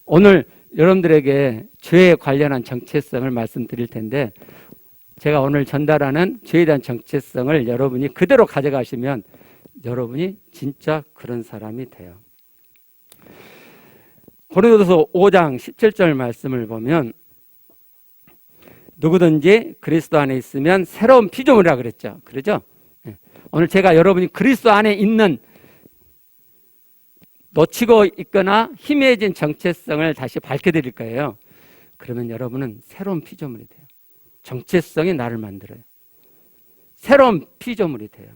오늘 여러분들에게 죄에 관련한 정체성을 말씀드릴 텐데 제가 오늘 전달하는 죄에 대한 정체성을 여러분이 그대로 가져가시면 여러분이 진짜 그런 사람이 돼요. 고린도서 5장 17절 말씀을 보면 누구든지 그리스도 안에 있으면 새로운 피조물이라 그랬죠. 그러죠? 오늘 제가 여러분이 그리스도 안에 있는 놓치고 있거나 희미해진 정체성을 다시 밝혀드릴 거예요. 그러면 여러분은 새로운 피조물이 돼요. 정체성이 나를 만들어요. 새로운 피조물이 돼요.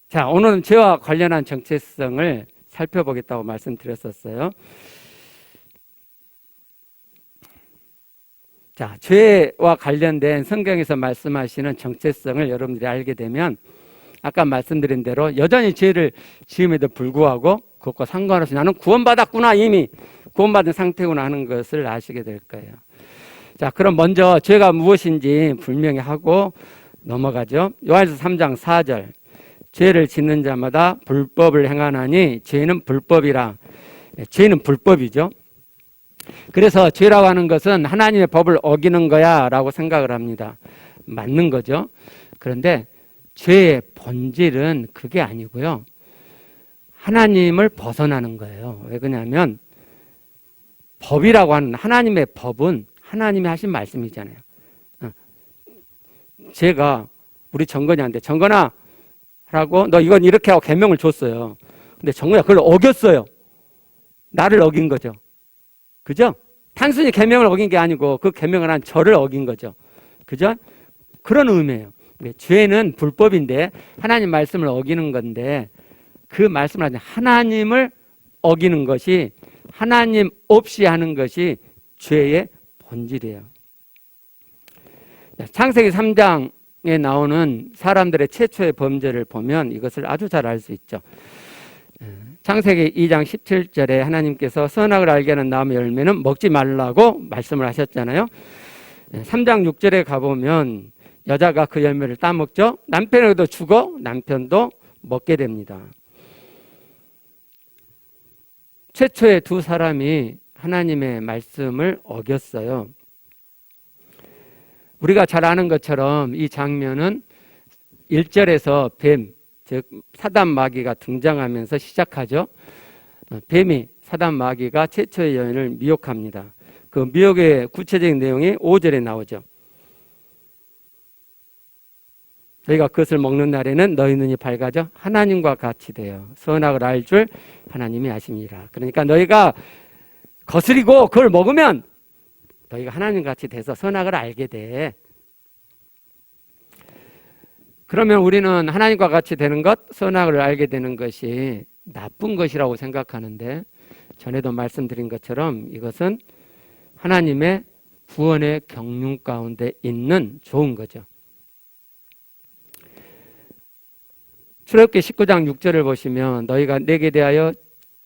자, 오늘은 죄와 관련한 정체성을 살펴보겠다고 말씀드렸었어요. 자, 죄와 관련된 성경에서 말씀하시는 정체성을 여러분들이 알게 되면 아까 말씀드린 대로 여전히 죄를 지음에도 불구하고 그것과 상관없이 나는 구원받았구나, 이미 구원받은 상태구나 하는 것을 아시게 될 거예요. 자, 그럼 먼저 죄가 무엇인지 분명히 하고 넘어가죠. 요한일서 3장 4절 죄를 짓는 자마다 불법을 행하나니 죄는 불법이라. 죄는 불법이죠. 그래서 죄라고 하는 것은 하나님의 법을 어기는 거야 라고 생각을 합니다. 맞는 거죠. 그런데 죄의 본질은 그게 아니고요. 하나님을 벗어나는 거예요. 왜 그러냐면 법이라고 하는 하나님의 법은 하나님이 하신 말씀이잖아요. 제가 우리 정건이한테 정건아 라고 너 이건 이렇게 하고 계명을 줬어요. 근데 정건이가 그걸 어겼어요. 나를 어긴 거죠. 그죠? 단순히 계명을 어긴 게 아니고 그 계명을 한 저를 어긴 거죠. 그죠? 그런 의미예요. 죄는 불법인데 하나님 말씀을 어기는 건데 그 말씀을 하는 하나님을 어기는 것이 하나님 없이 하는 것이 죄의 본질이에요. 창세기 3장에 나오는 사람들의 최초의 범죄를 보면 이것을 아주 잘 알 수 있죠. 창세기 2장 17절에 하나님께서 선악을 알게 하는 나무의 열매는 먹지 말라고 말씀을 하셨잖아요. 3장 6절에 가보면 여자가 그 열매를 따먹죠. 남편에게도 주고 남편도 먹게 됩니다. 최초의 두 사람이 하나님의 말씀을 어겼어요. 우리가 잘 아는 것처럼 이 장면은 1절에서 뱀, 즉 사단 마귀가 등장하면서 시작하죠. 뱀이 사단 마귀가 최초의 여인을 미혹합니다. 그 미혹의 구체적인 내용이 5절에 나오죠. 저희가 그것을 먹는 날에는 너희 눈이 밝아져 하나님과 같이 되어 선악을 알 줄 하나님이 아심이라. 그러니까 너희가 거스리고 그걸 먹으면 너희가 하나님같이 돼서 선악을 알게 돼. 그러면 우리는 하나님과 같이 되는 것, 선악을 알게 되는 것이 나쁜 것이라고 생각하는데 전에도 말씀드린 것처럼 이것은 하나님의 구원의 경륜 가운데 있는 좋은 거죠. 출애굽기 19장 6절을 보시면 너희가 내게 대하여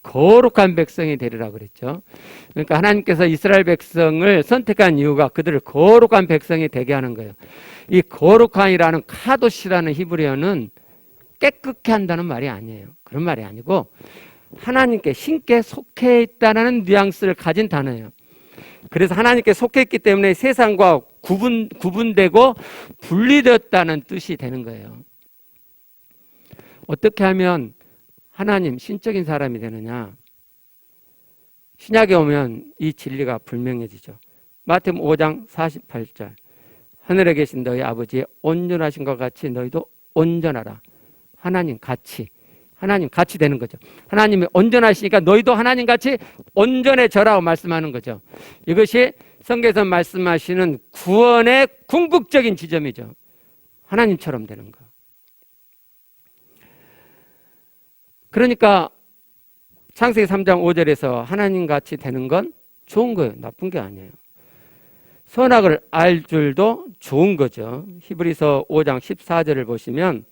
거룩한 백성이 되리라 그랬죠. 그러니까 하나님께서 이스라엘 백성을 선택한 이유가 그들을 거룩한 백성이 되게 하는 거예요. 이 거룩한이라는 카도시라는 히브리어는 깨끗게 한다는 말이 아니에요. 그런 말이 아니고 하나님께 신께 속해 있다는 뉘앙스를 가진 단어예요. 그래서 하나님께 속해 있기 때문에 세상과 구분되고 분리되었다는 뜻이 되는 거예요. 어떻게 하면 하나님 신적인 사람이 되느냐? 신약에 오면 이 진리가 분명해지죠. 마태복음 5장 48절 하늘에 계신 너희 아버지의 온전하신 것 같이 너희도 온전하라. 하나님 같이 되는 거죠. 하나님이 온전하시니까 너희도 하나님같이 온전해져라고 말씀하는 거죠. 이것이 성경에서 말씀하시는 구원의 궁극적인 지점이죠. 하나님처럼 되는 거. 그러니까 창세기 3장 5절에서 하나님같이 되는 건 좋은 거예요. 나쁜 게 아니에요. 선악을 알 줄도 좋은 거죠. 히브리서 5장 14절을 보시면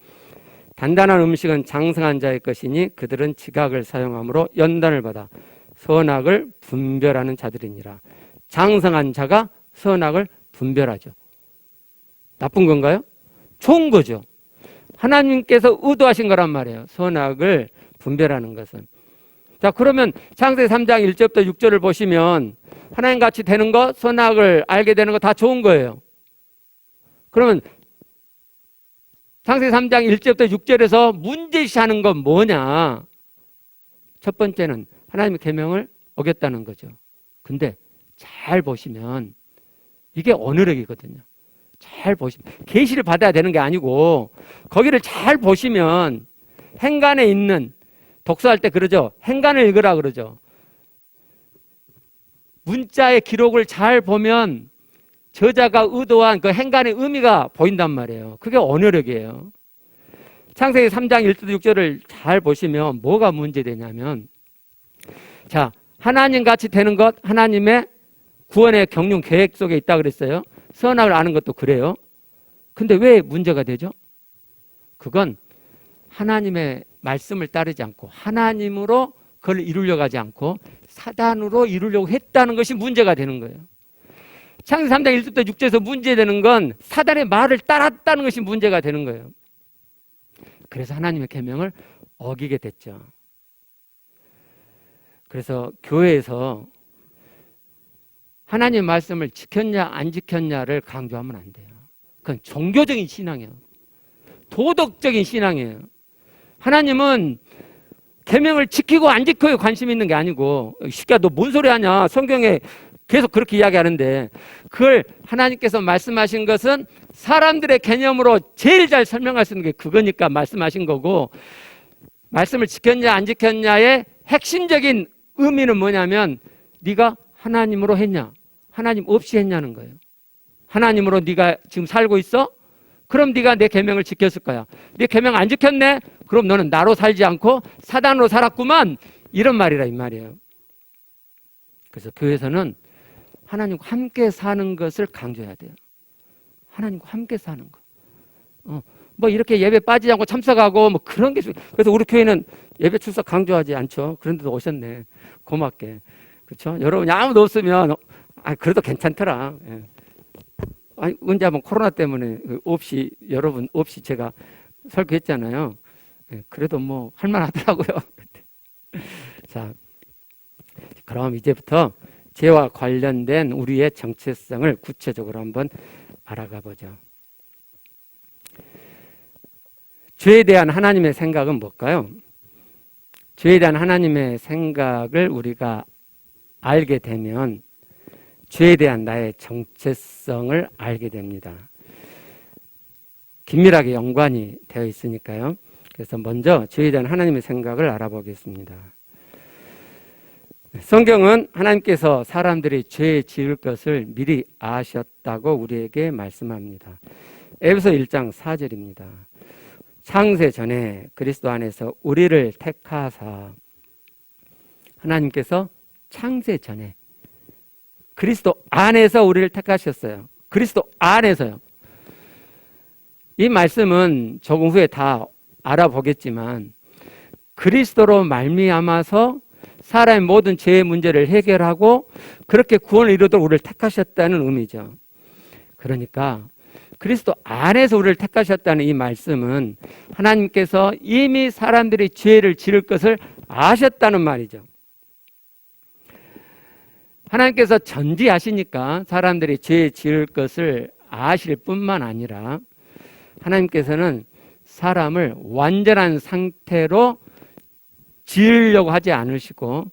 단단한 음식은 장성한 자의 것이니 그들은 지각을 사용함으로 연단을 받아 선악을 분별하는 자들이니라. 장성한 자가 선악을 분별하죠. 나쁜 건가요? 좋은 거죠. 하나님께서 의도하신 거란 말이에요. 선악을 분별하는 것은. 자, 그러면 창세기 3장 1절부터 6절을 보시면 하나님 같이 되는 거, 선악을 알게 되는 거 다 좋은 거예요. 그러면 창세기 3장 1절부터 6절에서 문제시하는 건 뭐냐? 첫 번째는 하나님의 계명을 어겼다는 거죠. 근데 잘 보시면 이게 언어력이거든요. 잘 보시면 계시를 받아야 되는 게 아니고 거기를 잘 보시면 행간에 있는 독서할 때 그러죠. 행간을 읽으라 그러죠. 문자의 기록을 잘 보면 저자가 의도한 그 행간의 의미가 보인단 말이에요. 그게 언어력이에요. 창세기 3장 1절 6절을 잘 보시면 뭐가 문제되냐면, 자, 하나님 같이 되는 것, 하나님의 구원의 경륜 계획 속에 있다 그랬어요. 선악을 아는 것도 그래요. 근데 왜 문제가 되죠? 그건 하나님의 말씀을 따르지 않고 하나님으로 그걸 이루려고 하지 않고 사단으로 이루려고 했다는 것이 문제가 되는 거예요. 창세기 3장 1절부터 6절에서 문제되는 건 사단의 말을 따랐다는 것이 문제가 되는 거예요. 그래서 하나님의 계명을 어기게 됐죠. 그래서 교회에서 하나님의 말씀을 지켰냐 안 지켰냐를 강조하면 안 돼요. 그건 종교적인 신앙이에요. 도덕적인 신앙이에요. 하나님은 계명을 지키고 안 지켜에 관심 있는 게 아니고, 시끼야 너 뭔 소리 하냐, 성경에 계속 그렇게 이야기하는데, 그걸 하나님께서 말씀하신 것은 사람들의 개념으로 제일 잘 설명할 수 있는 게 그거니까 말씀하신 거고, 말씀을 지켰냐 안 지켰냐의 핵심적인 의미는 뭐냐면 네가 하나님으로 했냐 하나님 없이 했냐는 거예요. 하나님으로 네가 지금 살고 있어? 그럼 네가 내 계명을 지켰을 거야. 네 계명 안 지켰네? 그럼 너는 나로 살지 않고 사단으로 살았구만. 이런 말이라 이 말이에요. 그래서 교회에서는 하나님과 함께 사는 것을 강조해야 돼요. 하나님과 함께 사는 거. 뭐 이렇게 예배 빠지지 않고 참석하고 뭐 그런 게, 그래서 우리 교회는 예배 출석 강조하지 않죠. 그런데도 오셨네. 고맙게. 그렇죠? 여러분이 아무도 없으면 그래도 괜찮더라. 예. 아니, 언제 한번 코로나 때문에 없이, 여러분 없이 제가 설교했잖아요. 예, 그래도 뭐 할만하더라고요. 자, 그럼 이제부터 죄와 관련된 우리의 정체성을 구체적으로 한번 알아가 보죠. 죄에 대한 하나님의 생각은 뭘까요? 죄에 대한 하나님의 생각을 우리가 알게 되면 죄에 대한 나의 정체성을 알게 됩니다. 긴밀하게 연관이 되어 있으니까요. 그래서 먼저 죄에 대한 하나님의 생각을 알아보겠습니다. 성경은 하나님께서 사람들이 죄 지을 것을 미리 아셨다고 우리에게 말씀합니다. 에베소 1장 4절입니다. 창세 전에 그리스도 안에서 우리를 택하사, 하나님께서 창세 전에 그리스도 안에서 우리를 택하셨어요. 그리스도 안에서요. 이 말씀은 조금 후에 다 알아보겠지만 그리스도로 말미암아서 사람의 모든 죄의 문제를 해결하고 그렇게 구원을 이루도록 우리를 택하셨다는 의미죠. 그러니까 그리스도 안에서 우리를 택하셨다는 이 말씀은 하나님께서 이미 사람들이 죄를 지을 것을 아셨다는 말이죠. 하나님께서 전지하시니까 사람들이 죄 지을 것을 아실 뿐만 아니라 하나님께서는 사람을 완전한 상태로 지으려고 하지 않으시고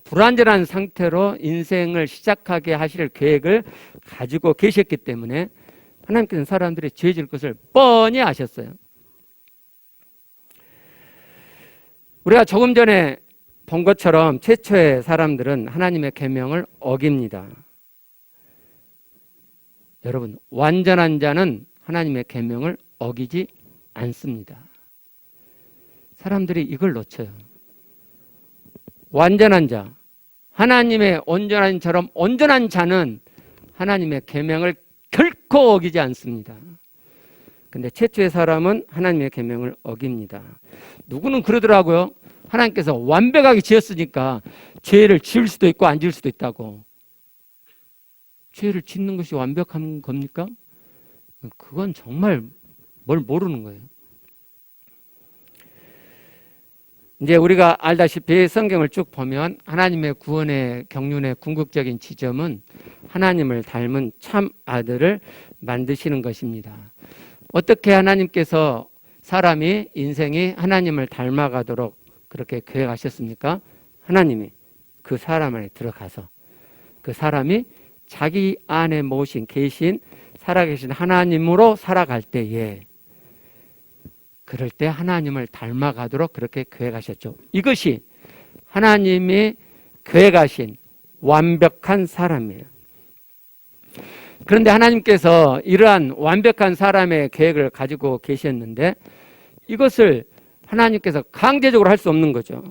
불완전한 상태로 인생을 시작하게 하실 계획을 가지고 계셨기 때문에 하나님께서는 사람들이 죄 지을 것을 뻔히 아셨어요. 우리가 조금 전에 본 것처럼 최초의 사람들은 하나님의 계명을 어깁니다. 여러분, 완전한 자는 하나님의 계명을 어기지 않습니다. 사람들이 이걸 놓쳐요. 완전한 자, 하나님의 온전한 자처럼 온전한 자는 하나님의 계명을 결코 어기지 않습니다. 근데 최초의 사람은 하나님의 계명을 어깁니다. 누구는 그러더라고요. 하나님께서 완벽하게 지었으니까 죄를 지을 수도 있고 안 지을 수도 있다고. 죄를 짓는 것이 완벽한 겁니까? 그건 정말 뭘 모르는 거예요. 이제 우리가 알다시피 성경을 쭉 보면 하나님의 구원의 경륜의 궁극적인 지점은 하나님을 닮은 참 아들을 만드시는 것입니다. 어떻게 하나님께서 사람이 인생이 하나님을 닮아가도록 그렇게 계획하셨습니까? 하나님이 그 사람 안에 들어가서 그 사람이 자기 안에 모신 계신 살아계신 하나님으로 살아갈 때에 그럴 때 하나님을 닮아가도록 그렇게 계획하셨죠. 이것이 하나님이 계획하신 완벽한 사람이에요. 그런데 하나님께서 이러한 완벽한 사람의 계획을 가지고 계셨는데 이것을 하나님께서 강제적으로 할 수 없는 거죠.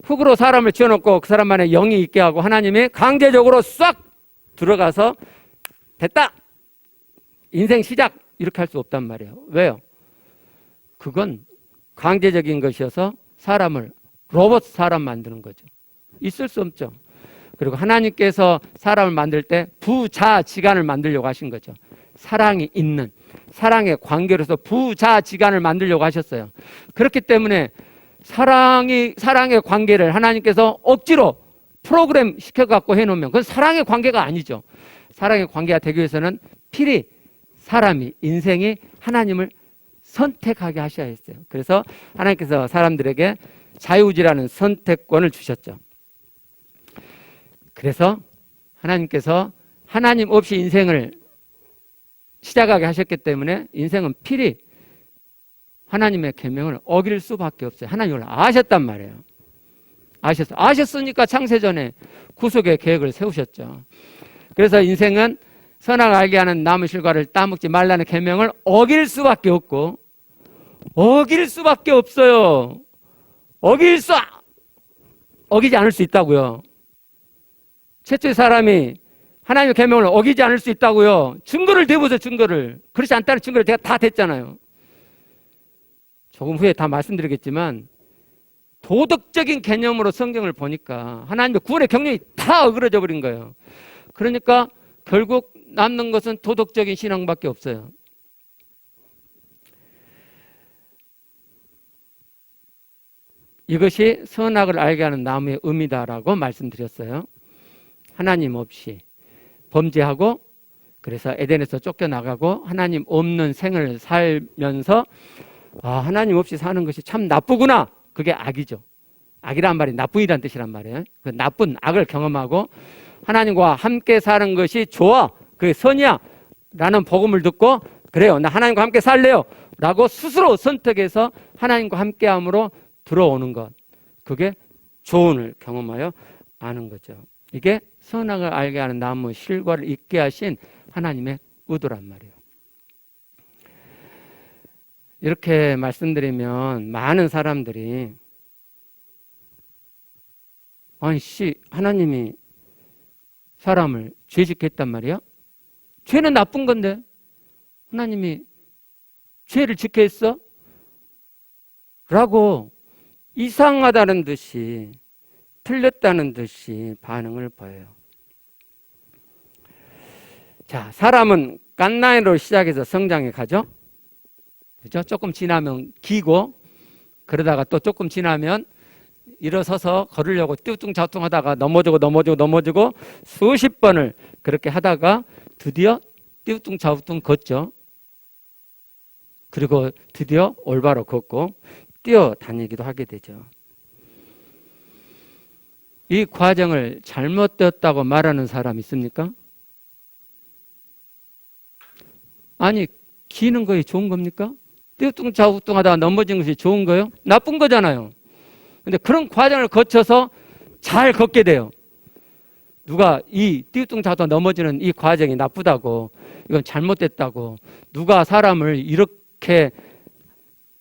흙으로 사람을 지어놓고 그 사람 안에 영이 있게 하고 하나님이 강제적으로 싹 들어가서 됐다! 인생 시작! 이렇게 할 수 없단 말이에요. 왜요? 그건 강제적인 것이어서 사람을 로봇 사람 만드는 거죠. 있을 수 없죠. 그리고 하나님께서 사람을 만들 때 부자지간을 만들려고 하신 거죠. 사랑이 있는 사랑의 관계로서 부자지간을 만들려고 하셨어요. 그렇기 때문에 사랑의 관계를 하나님께서 억지로 프로그램 시켜갖고 해놓으면 그건 사랑의 관계가 아니죠. 사랑의 관계가 되기 위해서는 필히 사람이 인생이 하나님을 선택하게 하셔야 했어요. 그래서 하나님께서 사람들에게 자유지라는 선택권을 주셨죠. 그래서 하나님께서 하나님 없이 인생을 시작하게 하셨기 때문에 인생은 필히 하나님의 계명을 어길 수밖에 없어요. 하나님을 아셨단 말이에요. 아셨으니까 창세전에 구속의 계획을 세우셨죠. 그래서 인생은 선악 알게 하는 나무 실과를 따먹지 말라는 계명을 어길 수밖에 없고 어길 수밖에 없어요. 어기지 않을 수 있다고요. 최초의 사람이 하나님의 계명을 어기지 않을 수 있다고요. 증거를 대보세요. 증거를. 그렇지 않다는 증거를 제가 다 댔잖아요. 조금 후에 다 말씀드리겠지만 도덕적인 개념으로 성경을 보니까 하나님의 구원의 경륜이 다 어그러져 버린 거예요. 그러니까 결국 남는 것은 도덕적인 신앙밖에 없어요. 이것이 선악을 알게 하는 나무의 의미다라고 말씀드렸어요. 하나님 없이 범죄하고 그래서 에덴에서 쫓겨나가고 하나님 없는 생을 살면서 하나님 없이 사는 것이 참 나쁘구나. 그게 악이죠. 악이란 말이 나쁜이란 뜻이란 말이에요. 그 나쁜 악을 경험하고 하나님과 함께 사는 것이 좋아. 그게 선이야. 라는 복음을 듣고 그래요. 나 하나님과 함께 살래요. 라고 스스로 선택해서 하나님과 함께함으로 들어오는 것. 그게 조언을 경험하여 아는 거죠. 이게 선악을 알게 하는 나무 실과를 있게 하신 하나님의 의도란 말이에요. 이렇게 말씀드리면 많은 사람들이 하나님이 사람을 죄짓게 했단 말이야? 죄는 나쁜 건데 하나님이 죄를 짓게 했어? 라고 이상하다는 듯이 틀렸다는 듯이 반응을 보여요. 자, 사람은 갓나이로 시작해서 성장해 가죠? 그죠? 조금 지나면 기고, 그러다가 또 조금 지나면 일어서서 걸으려고 띠우뚱자뚱 하다가 넘어지고 수십 번을 그렇게 하다가 드디어 띠우뚱자뚱 걷죠. 그리고 드디어 올바로 걷고 뛰어다니기도 하게 되죠. 이 과정을 잘못되었다고 말하는 사람 있습니까? 아니, 기는 것이 좋은 겁니까? 띠우뚱자뚱 하다가 넘어진 것이 좋은 거예요? 나쁜 거잖아요. 근데 그런 과정을 거쳐서 잘 걷게 돼요. 누가 이 띠우뚱자뚱 넘어지는 이 과정이 나쁘다고, 이건 잘못됐다고, 누가 사람을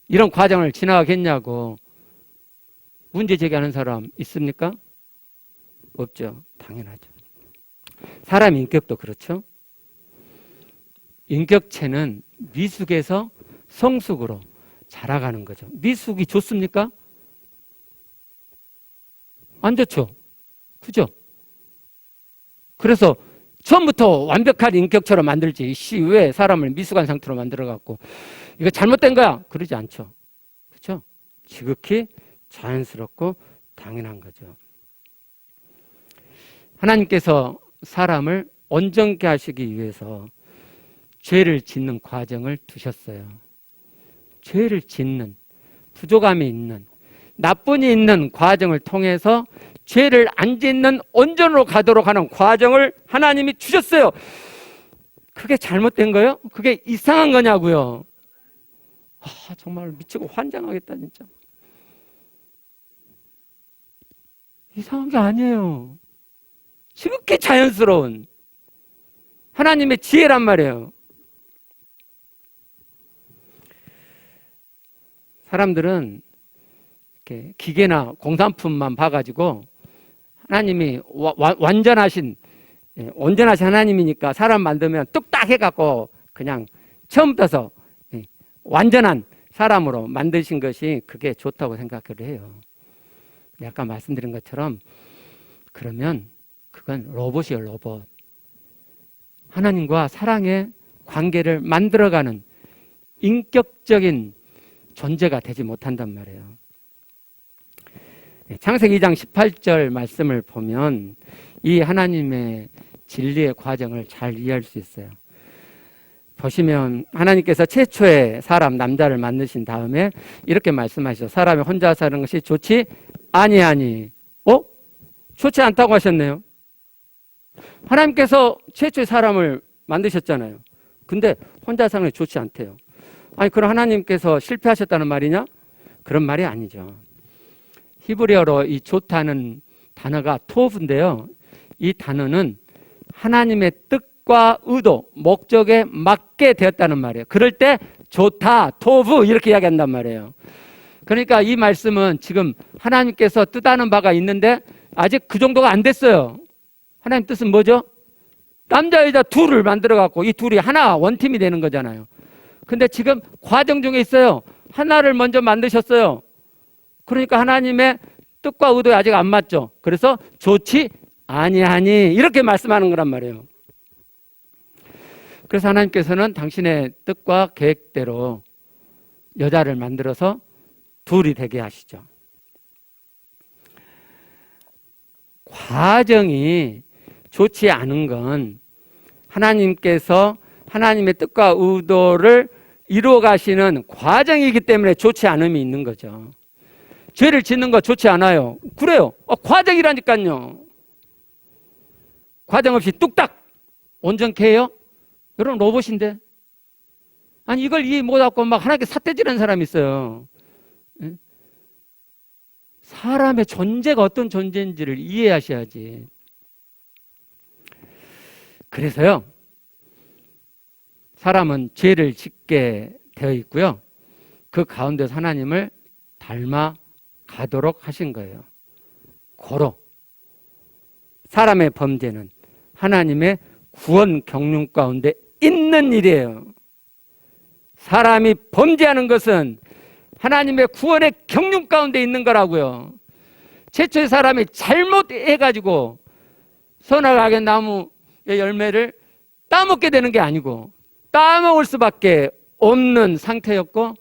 이런 과정을 지나가겠냐고 문제 제기하는 사람 있습니까? 없죠. 당연하죠. 사람 인격도 그렇죠. 인격체는 미숙에서 성숙으로 자라가는 거죠. 미숙이 좋습니까? 안 좋죠. 그죠? 그래서 처음부터 완벽한 인격처럼 만들지 왜 사람을 미숙한 상태로 만들어갖고 이거 잘못된 거야? 그러지 않죠. 그렇죠? 지극히 자연스럽고 당연한 거죠. 하나님께서 사람을 온전케 하시기 위해서 죄를 짓는 과정을 두셨어요. 죄를 짓는, 부족함이 있는, 나쁨이 있는 과정을 통해서 죄를 안 짓는 온전으로 가도록 하는 과정을 하나님이 주셨어요. 그게 잘못된 거예요? 그게 이상한 거냐고요? 정말 미치고 환장하겠다 진짜. 이상한 게 아니에요. 지극히 자연스러운 하나님의 지혜란 말이에요. 사람들은 이렇게 기계나 공산품만 봐가지고 하나님이 완전하신 하나님이니까 사람 만들면 뚝딱 해갖고 그냥 처음부터 완전한 사람으로 만드신 것이 그게 좋다고 생각을 해요. 아까 말씀드린 것처럼 그러면 그건 로봇이에요, 로봇. 하나님과 사랑의 관계를 만들어가는 인격적인 존재가 되지 못한단 말이에요. 창세기 2장 18절 말씀을 보면 이 하나님의 진리의 과정을 잘 이해할 수 있어요. 보시면 하나님께서 최초의 사람 남자를 만드신 다음에 이렇게 말씀하시죠. 사람이 혼자 사는 것이 좋지 아니하니. 좋지 않다고 하셨네요. 하나님께서 최초의 사람을 만드셨잖아요. 근데 혼자 사는 게 좋지 않대요. 그럼 하나님께서 실패하셨다는 말이냐? 그런 말이 아니죠. 히브리어로 이 좋다는 단어가 토브인데요. 이 단어는 하나님의 뜻과 의도, 목적에 맞게 되었다는 말이에요. 그럴 때 좋다, 토브 이렇게 이야기한단 말이에요. 그러니까 이 말씀은 지금 하나님께서 뜻하는 바가 있는데 아직 그 정도가 안 됐어요. 하나님 뜻은 뭐죠? 남자 여자 둘을 만들어 갖고 이 둘이 하나 원팀이 되는 거잖아요. 근데 지금 과정 중에 있어요. 하나를 먼저 만드셨어요. 그러니까 하나님의 뜻과 의도에 아직 안 맞죠. 그래서 좋지 아니하니 이렇게 말씀하는 거란 말이에요. 그래서 하나님께서는 당신의 뜻과 계획대로 여자를 만들어서 둘이 되게 하시죠. 과정이 좋지 않은 건 하나님께서 하나님의 뜻과 의도를 이루어 가시는 과정이기 때문에 좋지 않음이 있는 거죠. 죄를 짓는 거 좋지 않아요. 그래요. 과정이라니까요. 과정 없이 뚝딱 온전케 해요? 여러분 로봇인데. 이걸 이해 못하고 막 하나님께 삿대질하는 사람이 있어요. 사람의 존재가 어떤 존재인지를 이해하셔야지. 그래서요, 사람은 죄를 짓게 되어 있고요. 그 가운데서 하나님을 닮아 가도록 하신 거예요. 고로 사람의 범죄는 하나님의 구원 경륜 가운데 있는 일이에요. 사람이 범죄하는 것은 하나님의 구원의 경륜 가운데 있는 거라고요. 최초의 사람이 잘못해가지고 선악의 나무의 열매를 따먹게 되는 게 아니고 따먹을 수밖에 없는 상태였고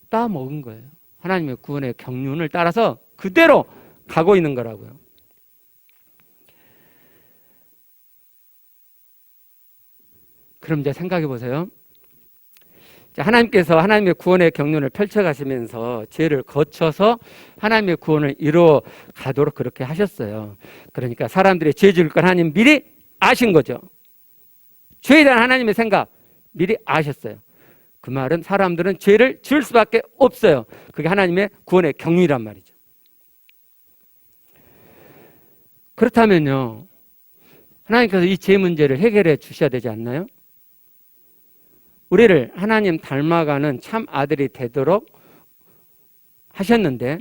따먹은 거예요. 하나님의 구원의 경륜을 따라서 그대로 가고 있는 거라고요. 그럼 이제 생각해 보세요. 하나님께서 하나님의 구원의 경륜을 펼쳐가시면서 죄를 거쳐서 하나님의 구원을 이루어 가도록 그렇게 하셨어요. 그러니까 사람들이 죄 지을 걸 하나님 미리 아신 거죠. 죄에 대한 하나님의 생각 미리 아셨어요. 그 말은 사람들은 죄를 지을 수밖에 없어요. 그게 하나님의 구원의 경륜이란 말이죠. 그렇다면요, 하나님께서 이 죄 문제를 해결해 주셔야 되지 않나요? 우리를 하나님 닮아가는 참 아들이 되도록 하셨는데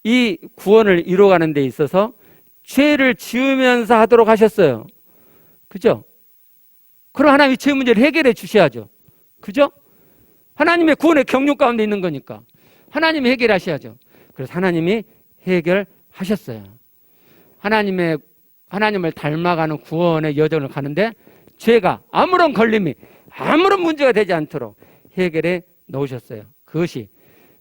이 구원을 이루어가는 데 있어서 죄를 지으면서 하도록 하셨어요. 그죠? 그럼 하나님이 죄 문제를 해결해 주셔야죠. 그죠? 하나님의 구원의 경륜 가운데 있는 거니까 하나님이 해결하셔야죠. 그래서 하나님이 해결하셨어요. 하나님을 닮아가는 구원의 여정을 가는데 죄가 아무런 걸림이 아무런 문제가 되지 않도록 해결해 놓으셨어요. 그것이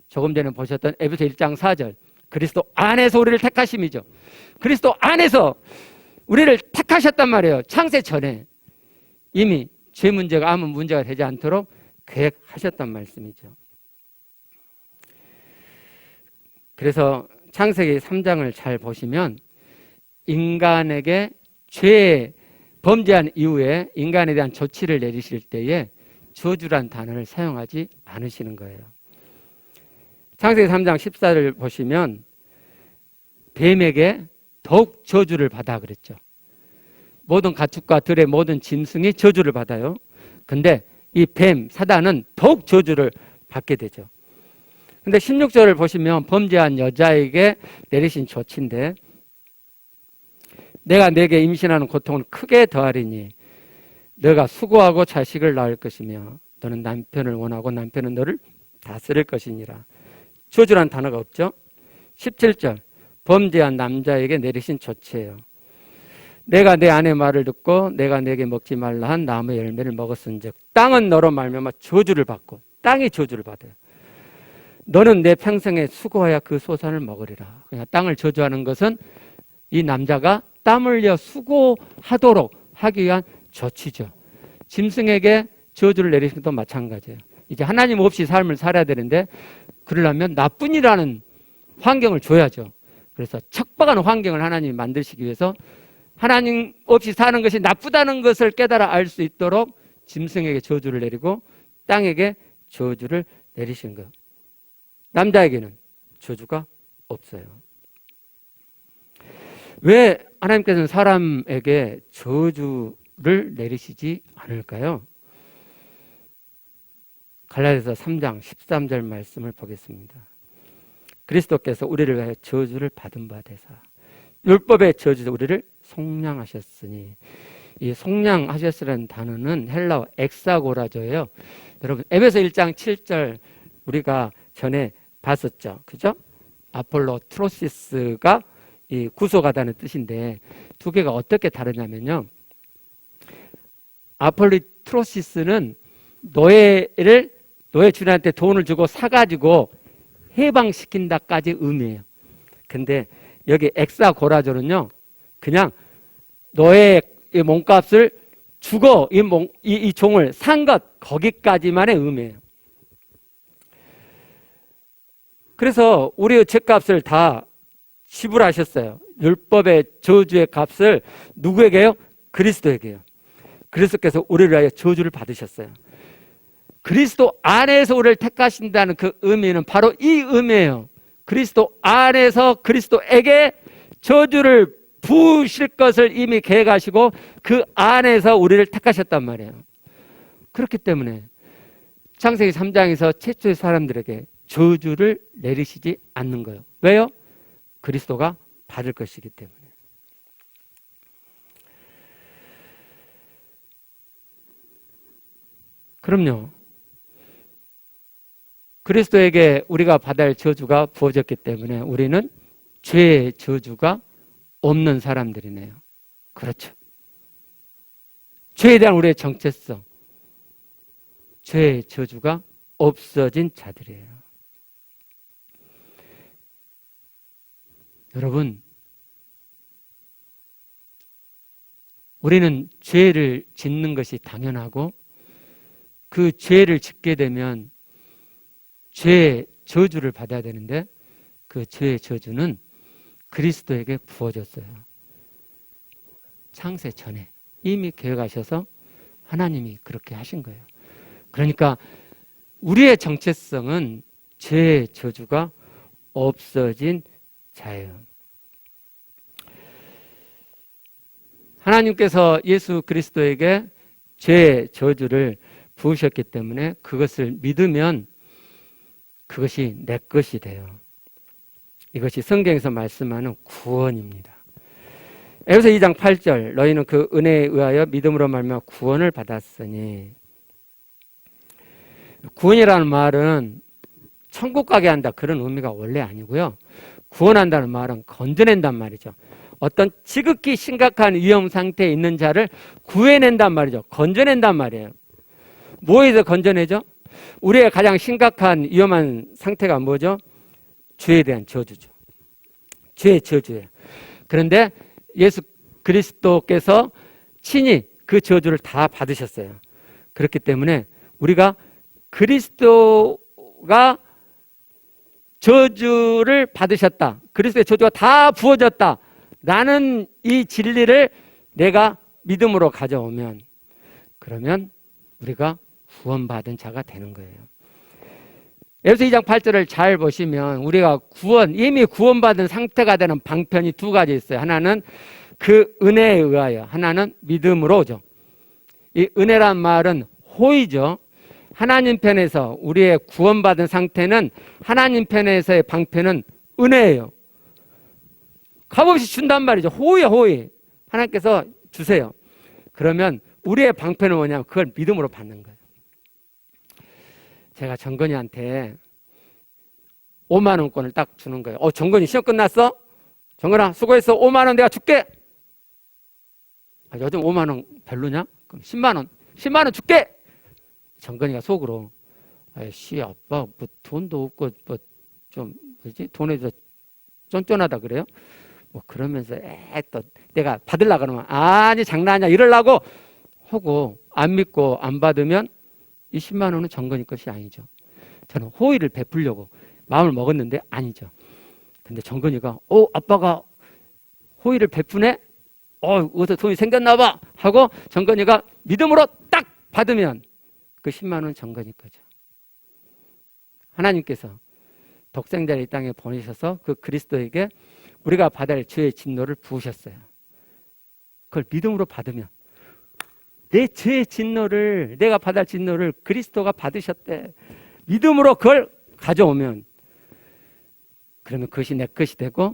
조금 전에 보셨던 에베소 1장 4절 그리스도 안에서 우리를 택하심이죠. 그리스도 안에서 우리를 택하셨단 말이에요. 창세 전에 이미 죄 문제가 아무 문제가 되지 않도록 계획하셨단 말씀이죠. 그래서 창세기 3장을 잘 보시면 인간에게 죄 범죄한 이후에 인간에 대한 조치를 내리실 때에 저주란 단어를 사용하지 않으시는 거예요. 창세기 3장 14절 보시면 뱀에게 더욱 저주를 받아 그랬죠. 모든 가축과 들의 모든 짐승이 저주를 받아요. 근데 이 뱀, 사단은 더욱 저주를 받게 되죠. 근데 16절을 보시면 범죄한 여자에게 내리신 조치인데 내가 네게 임신하는 고통은 크게 더하리니 너가 수고하고 자식을 낳을 것이며 너는 남편을 원하고 남편은 너를 다스릴 것이니라. 저주란 단어가 없죠. 17절 범죄한 남자에게 내리신 조치예요. 내가 내 아내 말을 듣고 내가 내게 먹지 말라 한 나무의 열매를 먹었은즉 땅은 너로 말미암아 저주를 받고 땅이 저주를 받아요. 너는 내 평생에 수고하여 그 소산을 먹으리라. 그냥 땅을 저주하는 것은 이 남자가 땀 흘려 수고하도록 하기 위한 조치죠. 짐승에게 저주를 내리신 것도 마찬가지예요. 이제 하나님 없이 삶을 살아야 되는데 그러려면 나뿐이라는 환경을 줘야죠. 그래서 척박한 환경을 하나님이 만드시기 위해서 하나님 없이 사는 것이 나쁘다는 것을 깨달아 알 수 있도록 짐승에게 저주를 내리고 땅에게 저주를 내리신 거예요. 남자에게는 저주가 없어요. 왜 하나님께서는 사람에게 저주를 내리시지 않을까요? 갈라디아서 3장 13절 말씀을 보겠습니다. 그리스도께서 우리를 위하여 저주를 받은 바 되사 율법의 저주에서 우리를 속량하셨으니, 이 속량하셨으라는 단어는 헬라어 엑사고라조예요. 여러분 에베소 1장 7절 우리가 전에 봤었죠. 그죠? 아폴로 트로시스가 이 구속하다는 뜻인데 두 개가 어떻게 다르냐면요. 아폴로 트로시스는 노예 주인한테 돈을 주고 사가지고 해방시킨다까지 의미해요. 근데 여기 엑사고라조는요, 그냥 노예의 몸값을 주고 이 종을 산 것, 거기까지만의 의미예요. 그래서 우리의 죄값을 다 지불하셨어요. 율법의 저주의 값을 누구에게요? 그리스도에게요. 그리스도께서 우리를 위하여 저주를 받으셨어요. 그리스도 안에서 우리를 택하신다는 그 의미는 바로 이 의미예요. 그리스도 안에서 그리스도에게 저주를 부으실 것을 이미 계획하시고 그 안에서 우리를 택하셨단 말이에요. 그렇기 때문에 창세기 3장에서 최초의 사람들에게 저주를 내리시지 않는 거예요. 왜요? 그리스도가 받을 것이기 때문에. 그럼요. 그리스도에게 우리가 받을 저주가 부어졌기 때문에 우리는 죄의 저주가 없는 사람들이네요. 그렇죠. 죄에 대한 우리의 정체성, 죄의 저주가 없어진 자들이에요. 여러분, 우리는 죄를 짓는 것이 당연하고 그 죄를 짓게 되면 죄의 저주를 받아야 되는데 그 죄의 저주는 그리스도에게 부어졌어요. 창세 전에 이미 계획하셔서 하나님이 그렇게 하신 거예요. 그러니까 우리의 정체성은 죄의 저주가 없어진 자예요. 하나님께서 예수 그리스도에게 죄의 저주를 부으셨기 때문에 그것을 믿으면 그것이 내 것이 돼요. 이것이 성경에서 말씀하는 구원입니다. 에베소 2장 8절 너희는 그 은혜에 의하여 믿음으로 말미암아 구원을 받았으니, 구원이라는 말은 천국 가게 한다 그런 의미가 원래 아니고요. 구원한다는 말은 건져낸단 말이죠. 어떤 지극히 심각한 위험 상태에 있는 자를 구해낸단 말이죠. 건져낸단 말이에요. 뭐에서 건져내죠? 우리의 가장 심각한 위험한 상태가 뭐죠? 죄에 대한 저주죠. 죄의 저주예요. 그런데 예수 그리스도께서 친히 그 저주를 다 받으셨어요. 그렇기 때문에 우리가 그리스도가 저주를 받으셨다, 그리스도의 저주가 다 부어졌다 라는 이 진리를 내가 믿음으로 가져오면, 그러면 우리가 구원받은 자가 되는 거예요. 에베소 2장 8절을 잘 보시면 우리가 이미 구원받은 상태가 되는 방편이 두 가지 있어요. 하나는 그 은혜에 의하여, 하나는 믿음으로죠. 이 은혜란 말은 호의죠. 하나님 편에서 우리의 구원받은 상태는, 하나님 편에서의 방편은 은혜예요. 값없이 준단 말이죠. 호의야, 호의. 하나님께서 주세요. 그러면 우리의 방편은 뭐냐면 그걸 믿음으로 받는 거예요. 제가 정건이한테 5만 원권을 딱 주는 거예요. 정건이 시험 끝났어? 정건아 수고했어. 5만 원 내가 줄게. 요즘 5만 원 별로냐? 그럼 10만 원. 10만 원 줄게. 정건이가 속으로 아이씨 아빠 뭐 돈도 없고 뭐 좀 뭐지 돈에 좀 쫀쫀하다 그래요? 뭐 그러면서 또 내가 받으려 그러면 아니 장난이야 이러려고 하고 안 믿고 안 받으면 이 10만 원은 정건이 것이 아니죠. 저는 호의를 베풀려고 마음을 먹었는데 아니죠. 근데 정건이가 아빠가 호의를 베푸네? 어디서 돈이 생겼나 봐 하고 정건이가 믿음으로 딱 받으면 그 10만 원 정건이 거죠. 하나님께서 독생자를 이 땅에 보내셔서 그 그리스도에게 우리가 받아야 할 죄의 진노를 부으셨어요. 그걸 믿음으로 받으면 내 죄의 진노를, 내가 받을 진노를 그리스도가 받으셨대. 믿음으로 그걸 가져오면, 그러면 그것이 내 것이 되고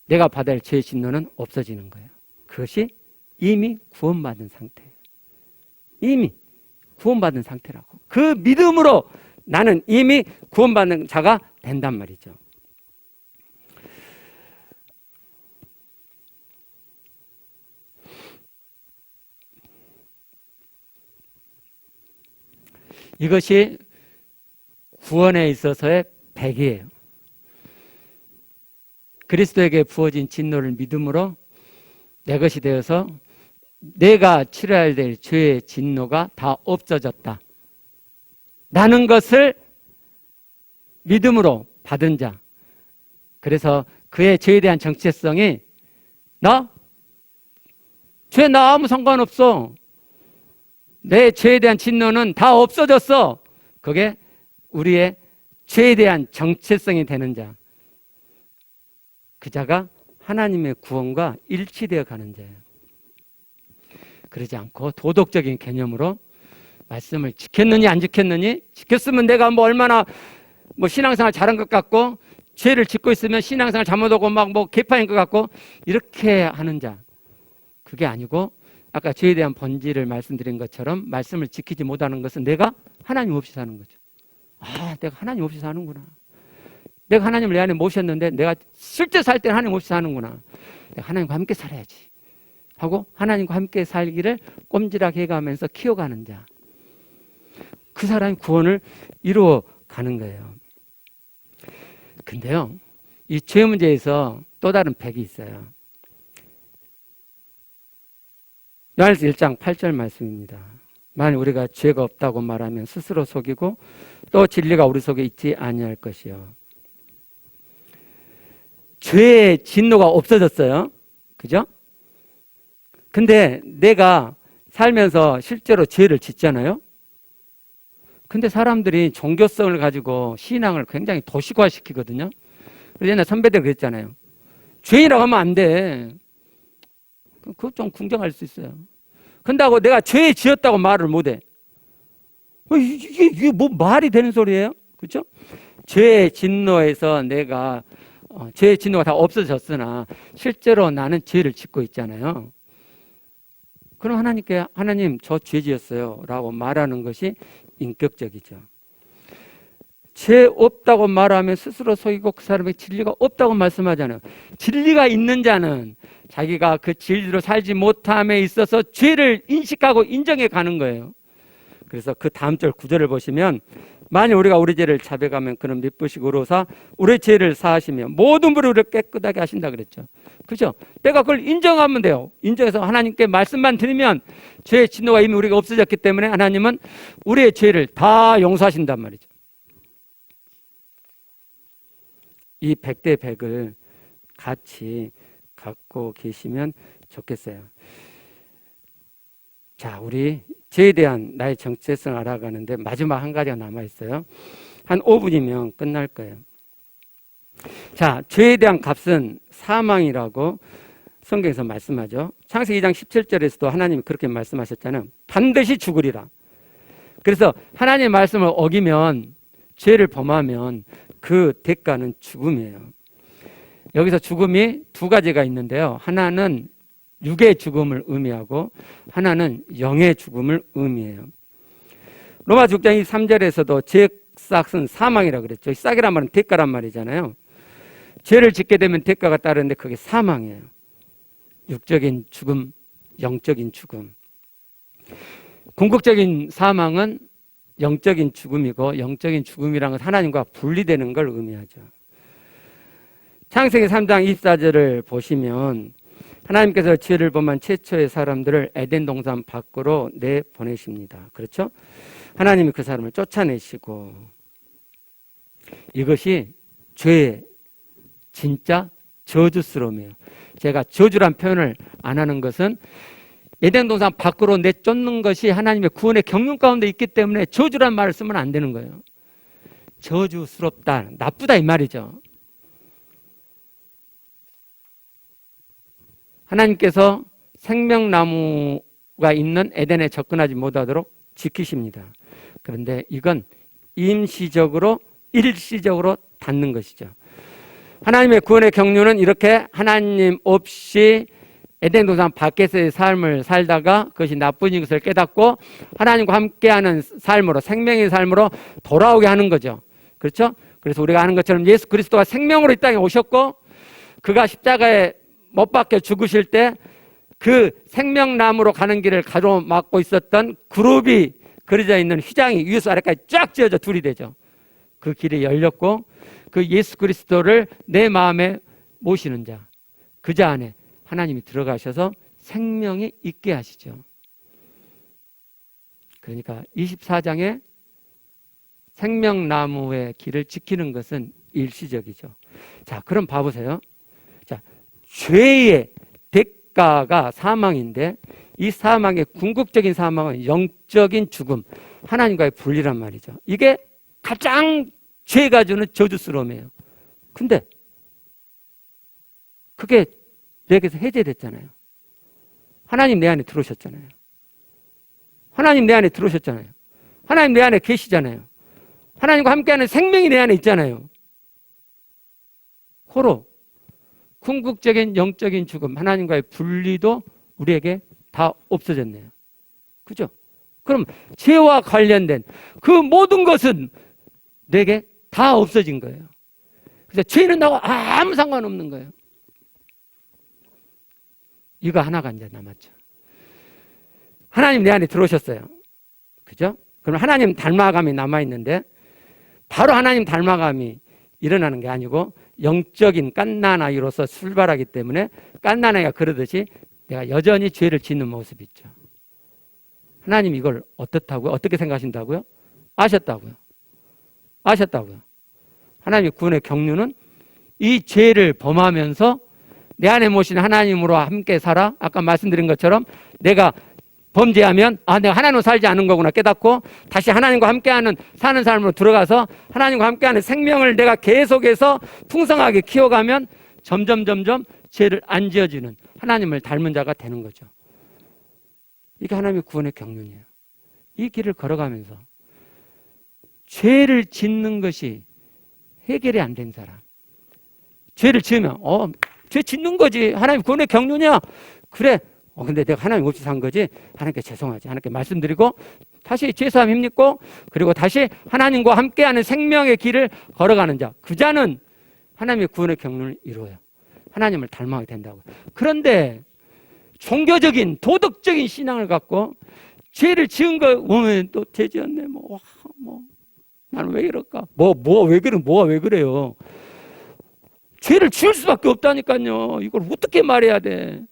내가 받아야 할 죄의 진노는 없어지는 거예요. 그것이 이미 구원받은 상태예요. 이미 구원받은 상태라고. 그 믿음으로 나는 이미 구원받는 자가 된단 말이죠. 이것이 구원에 있어서의 백이에요. 그리스도에게 부어진 진노를 믿음으로 내 것이 되어서 내가 치러야 될 죄의 진노가 다 없어졌다 라는 것을 믿음으로 받은 자. 그래서 그의 죄에 대한 정체성이 죄 나 아무 상관없어. 내 죄에 대한 진노는 다 없어졌어. 그게 우리의 죄에 대한 정체성이 되는 자. 그 자가 하나님의 구원과 일치되어 가는 자예요. 그러지 않고 도덕적인 개념으로 말씀을 지켰느니 안 지켰느니, 지켰으면 내가 뭐 얼마나 뭐 신앙생활 잘한 것 같고, 죄를 짓고 있으면 신앙생활 잘못하고 막 뭐 개파인 것 같고, 이렇게 하는 자. 그게 아니고 아까 죄에 대한 본질을 말씀드린 것처럼 말씀을 지키지 못하는 것은 내가 하나님 없이 사는 거죠. 내가 하나님 없이 사는구나. 내가 하나님을 내 안에 모셨는데 내가 실제 살 때는 하나님 없이 사는구나. 내가 하나님과 함께 살아야지 하고 하나님과 함께 살기를 꼼지락해 가면서 키워가는 자. 그 사람이 구원을 이루어가는 거예요. 근데요, 이 죄 문제에서 또 다른 백이 있어요. 요한일서 1장 8절 말씀입니다. 만일 우리가 죄가 없다고 말하면 스스로 속이고 또 진리가 우리 속에 있지 아니할 것이요. 죄의 진노가 없어졌어요. 그죠? 근데 내가 살면서 실제로 죄를 짓잖아요. 근데 사람들이 종교성을 가지고 신앙을 굉장히 도식화시키거든요. 그래서 옛날 선배들 그랬잖아요. 죄인이라고 하면 안 돼. 그거 좀 궁정할 수 있어요. 근다고 내가 죄 지었다고 말을 못해. 이게 뭐 말이 되는 소리예요? 그렇죠? 죄의 진노에서 내가 죄의 진노가 다 없어졌으나 실제로 나는 죄를 짓고 있잖아요. 그럼 하나님께 하나님 저 죄 지었어요 라고 말하는 것이 인격적이죠. 죄 없다고 말하면 스스로 속이고 그 사람의 진리가 없다고 말씀하잖아요. 진리가 있는 자는 자기가 그 진리로 살지 못함에 있어서 죄를 인식하고 인정해 가는 거예요. 그래서 그 다음 절 9절을 보시면 만일 우리가 우리 죄를 자백하면 그는 미쁘시고 의로우사 우리 죄를 사하시며 모든 불을 우리를 깨끗하게 하신다 그랬죠. 그죠? 내가 그걸 인정하면 돼요. 인정해서 하나님께 말씀만 드리면 죄의 진노가 이미 우리가 없어졌기 때문에 하나님은 우리의 죄를 다 용서하신단 말이죠. 이 100대 100을 같이 갖고 계시면 좋겠어요. 자, 우리 죄에 대한 나의 정체성을 알아가는데 마지막 한 가지가 남아있어요. 한 5분이면 끝날 거예요. 자, 죄에 대한 값은 사망이라고 성경에서 말씀하죠. 창세기 2장 17절에서도 하나님이 그렇게 말씀하셨잖아요. 반드시 죽으리라. 그래서 하나님의 말씀을 어기면, 죄를 범하면 그 대가는 죽음이에요. 여기서 죽음이 두 가지가 있는데요. 하나는 육의 죽음을 의미하고 하나는 영의 죽음을 의미해요. 로마서 6장 3절에서도 죄의 싹은 사망이라고 그랬죠. 싹이란 말은 대가란 말이잖아요. 죄를 짓게 되면 대가가 따르는데 그게 사망이에요. 육적인 죽음, 영적인 죽음. 궁극적인 사망은 영적인 죽음이고 영적인 죽음이란 건 하나님과 분리되는 걸 의미하죠. 창세기 3장 24절을 보시면 하나님께서 죄를 범한 최초의 사람들을 에덴 동산 밖으로 내보내십니다. 그렇죠? 하나님이 그 사람을 쫓아내시고 이것이 죄의 진짜 저주스러움이에요. 제가 저주란 표현을 안 하는 것은 에덴 동산 밖으로 내쫓는 것이 하나님의 구원의 경륜 가운데 있기 때문에 저주란 말을 쓰면 안 되는 거예요. 저주스럽다, 나쁘다 이 말이죠. 하나님께서 생명나무가 있는 에덴에 접근하지 못하도록 지키십니다. 그런데 이건 임시적으로 일시적으로 닫는 것이죠. 하나님의 구원의 경륜은 이렇게 하나님 없이 에덴 동산 밖에서의 삶을 살다가 그것이 나쁜 것을 깨닫고 하나님과 함께하는 삶으로, 생명의 삶으로 돌아오게 하는 거죠. 그렇죠? 그래서 우리가 아는 것처럼 예수 그리스도가 생명으로 이 땅에 오셨고 그가 십자가에 못 박혀 죽으실 때 그 생명나무로 가는 길을 가로막고 있었던 그룹이 그려져 있는 휘장이 위에서 아래까지 쫙 지어져 둘이 되죠. 그 길이 열렸고 그 예수 그리스도를 내 마음에 모시는 자, 그 자 안에 하나님이 들어가셔서 생명이 있게 하시죠. 그러니까 24장에 생명나무의 길을 지키는 것은 일시적이죠. 자, 그럼 봐보세요. 자, 죄의 대가가 사망인데 이 사망의 궁극적인 사망은 영적인 죽음, 하나님과의 분리란 말이죠. 이게 가장 죄가 주는 저주스러움이에요. 근데 그게 내게서 해제됐잖아요. 하나님 내 안에 들어오셨잖아요. 하나님 내 안에 들어오셨잖아요. 하나님 내 안에 계시잖아요. 하나님과 함께하는 생명이 내 안에 있잖아요. 호로 궁극적인 영적인 죽음, 하나님과의 분리도 우리에게 다 없어졌네요. 그죠? 그럼 죄와 관련된 그 모든 것은 내게 다 없어진 거예요. 그래서 죄는 나하고 아무 상관없는 거예요. 이거 하나가 이제 남았죠. 하나님 내 안에 들어오셨어요. 그죠? 그럼 하나님 닮아감이 남아있는데 바로 하나님 닮아감이 일어나는 게 아니고 영적인 갓난아이로서 출발하기 때문에 갓난아이가 그러듯이 내가 여전히 죄를 짓는 모습이 있죠. 하나님 이걸 어떻다고요? 어떻게 생각하신다고요? 아셨다고요. 아셨다고요. 하나님의 구원의 경륜은 이 죄를 범하면서 내 안에 모신 하나님으로 함께 살아. 아까 말씀드린 것처럼 내가 범죄하면 내가 하나님으로 살지 않은 거구나 깨닫고 다시 하나님과 함께하는 사는 삶으로 들어가서 하나님과 함께하는 생명을 내가 계속해서 풍성하게 키워가면 점점 죄를 안 지어지는 하나님을 닮은 자가 되는 거죠. 이게 하나님의 구원의 경륜이에요. 이 길을 걸어가면서 죄를 짓는 것이 해결이 안 된 사람, 죄를 지으면 죄 짓는 거지. 하나님 구원의 경륜이야. 그래. 근데 내가 하나님 없이 산 거지. 하나님께 죄송하지. 하나님께 말씀드리고 다시 죄사함 힘입고 그리고 다시 하나님과 함께하는 생명의 길을 걸어가는 자. 그 자는 하나님의 구원의 경륜을 이루어요. 하나님을 닮아야 된다고. 그런데 종교적인 도덕적인 신앙을 갖고 죄를 지은 거 보면 또 죄지었네. 나는 왜 이럴까? 뭐가 왜 그래요? 죄를 지을 수밖에 없다니까요. 이걸 어떻게 말해야 돼?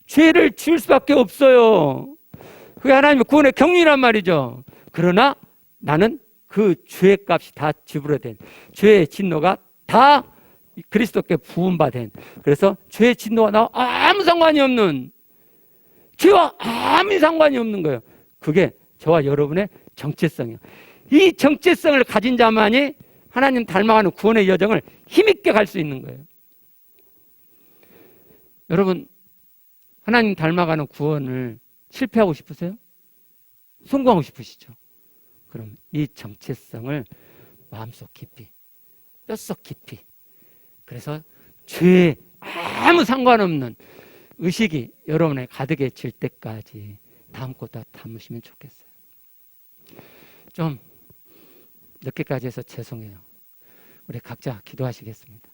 죄를 지을 수밖에 없어요. 그게 하나님의 구원의 경륜이란 말이죠. 그러나 나는 그 죄의 값이 다 지불어야 된, 죄의 진노가 다 그리스도께 부음받은, 그래서 죄의 진노가 나와 아무 상관이 없는, 죄와 아무 상관이 없는 거예요. 그게 저와 여러분의 정체성이에요. 이 정체성을 가진 자만이 하나님 닮아가는 구원의 여정을 힘있게 갈 수 있는 거예요. 여러분, 하나님 닮아가는 구원을 실패하고 싶으세요? 성공하고 싶으시죠? 그럼 이 정체성을 마음속 깊이, 뼛속 깊이, 그래서 죄에 아무 상관없는 의식이 여러분의 가득해질 때까지 담고 다 담으시면 좋겠어요. 좀 늦게까지 해서 죄송해요. 우리 각자 기도하시겠습니다.